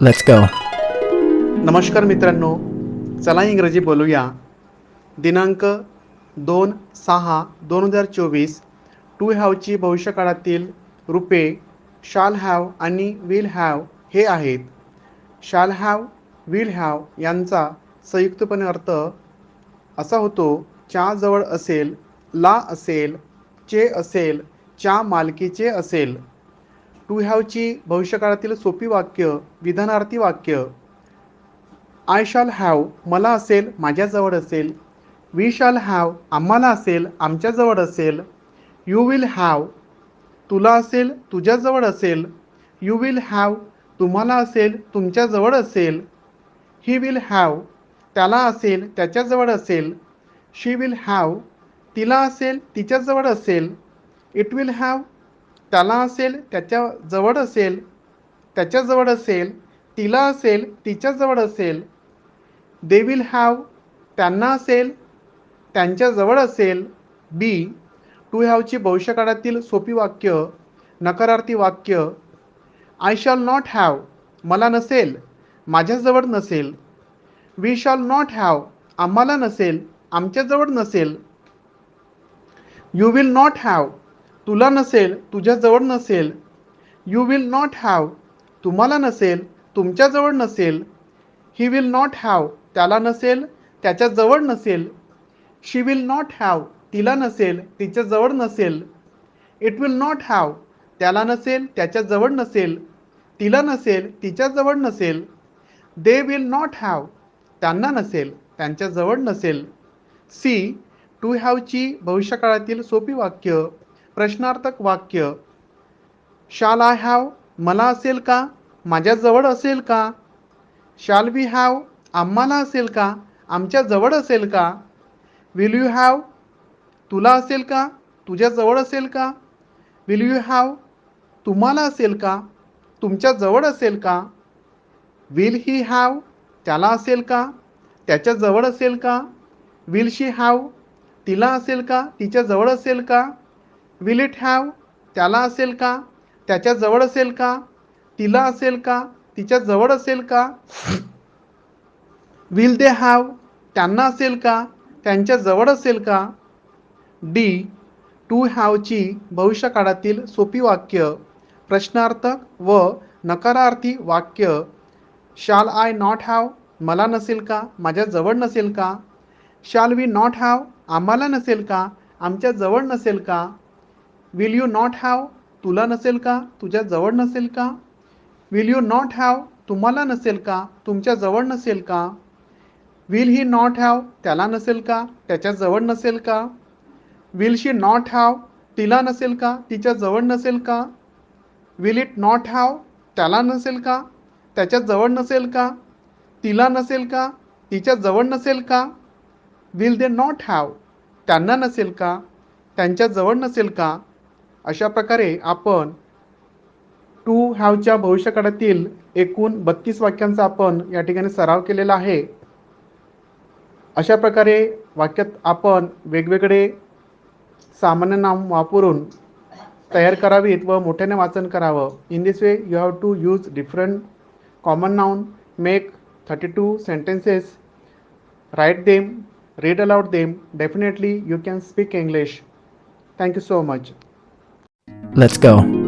Let's go. नमस्कार मित्रांनो, चला इंग्रजी बोलूया. दिनांक 2/6/2024 टू हॅवची भविष्यकाळातील रूपे शाल हॅव आणि विल हॅव हे आहेत. शाल हॅव, विल हॅव यांचा संयुक्तपणे अर्थ असा होतो: च्या जवळ असेल, ला असेल, चे असेल, च्या मालकीचे असेल. टू हॅवची भविष्यकाळातील सोपी वाक्य, विधानार्थी वाक्य: आय शाल हॅव मला असेल, माझ्याजवळ असेल. वी शाल हॅव आम्हाला असेल, आमच्याजवळ असेल. यू विल हॅव तुला असेल, तुझ्याजवळ असेल. यू विल हॅव तुम्हाला असेल, तुमच्याजवळ असेल. ही विल हॅव त्याला असेल, त्याच्याजवळ असेल. शी विल हॅव तिला असेल, तिच्याजवळ असेल. इट विल हॅव त्याला असेल, त्याच्याजवळ असेल, त्याच्याजवळ असेल. तिला असेल, तिच्याजवळ असेल. दे विल हॅव त्यांना असेल, त्यांच्याजवळ असेल. बी टू हॅवची भविष्यकाळातील सोपी वाक्य, नकारार्थी वाक्य: आय शाल नॉट हॅव मला नसेल, माझ्याजवळ नसेल. वी शाल नॉट हॅव आम्हाला नसेल, आमच्याजवळ नसेल. यू विल नॉट हॅव तुला नसेल, तुझ्याजवळ नसेल. यू विल नॉट हॅव तुम्हाला नसेल, तुमच्याजवळ नसेल. ही विल नॉट हॅव त्याला नसेल, त्याच्याजवळ नसेल. शी विल नॉट हॅव तिला नसेल, तिच्याजवळ नसेल. इट विल नॉट हॅव त्याला नसेल, त्याच्याजवळ नसेल. तिला नसेल, तिच्याजवळ नसेल. दे विल नॉट हॅव त्यांना नसेल, त्यांच्याजवळ नसेल. सी टू हॅवची भविष्यकाळातील सोपी वाक्य, प्रश्नार्थक वाक्य: शाल आय हॅव मला असेल का, माझ्याजवळ असेल का. शाल वी हॅव आम्हाला असेल का, आमच्याजवळ असेल का. विल यू हॅव तुला असेल का, तुझ्याजवळ असेल का. विल यू हॅव तुम्हाला असेल का, तुमच्याजवळ असेल का. विल ही हॅव त्याला असेल का, त्याच्याजवळ असेल का. विल शी हॅव तिला असेल का, तिच्याजवळ असेल का. विल इट हॅव त्याला असेल का, त्याच्याजवळ असेल का. तिला असेल का, तिच्याजवळ असेल का. विल दे हॅव त्यांना असेल का, त्यांच्याजवळ असेल का. डी टू हॅवची भविष्यकाळातील सोपी वाक्य, प्रश्नार्थक व नकारार्थी वाक्य: शाल आय नॉट हॅव मला नसेल का, माझ्याजवळ नसेल का. शाल वी नॉट हॅव आम्हाला नसेल का, आमच्याजवळ नसेल का. विल यू नॉट हॅव तुला नसेल का, तुझ्याजवळ नसेल का. विल यू नॉट हॅव तुम्हाला नसेल का, तुमच्याजवळ नसेल का. विल ही नॉट हॅव त्याला नसेल का, त्याच्याजवळ नसेल का. विल शी नॉट हॅव तिला नसेल का, तिच्याजवळ नसेल का. विल इट नॉट हॅव त्याला नसेल का, त्याच्याजवळ नसेल का. तिला नसेल का, तिच्याजवळ नसेल का. विल दे नॉट हॅव त्यांना नसेल का, त्यांच्याजवळ नसेल का. अशा प्रकारे आपण टू हॅवच्या भविष्यकाळातील एकूण 32 वाक्यांचा आपण या ठिकाणी सराव केलेला आहे. अशा प्रकारे वाक्यात आपण वेगवेगळे सामान्य नाम वापरून तयार करावीत व मोठ्याने वाचन करावं. In this way you have to use different common noun, make 32 sentences, write them, read aloud them. Definitely you can speak English. Thank you so much. Let's go.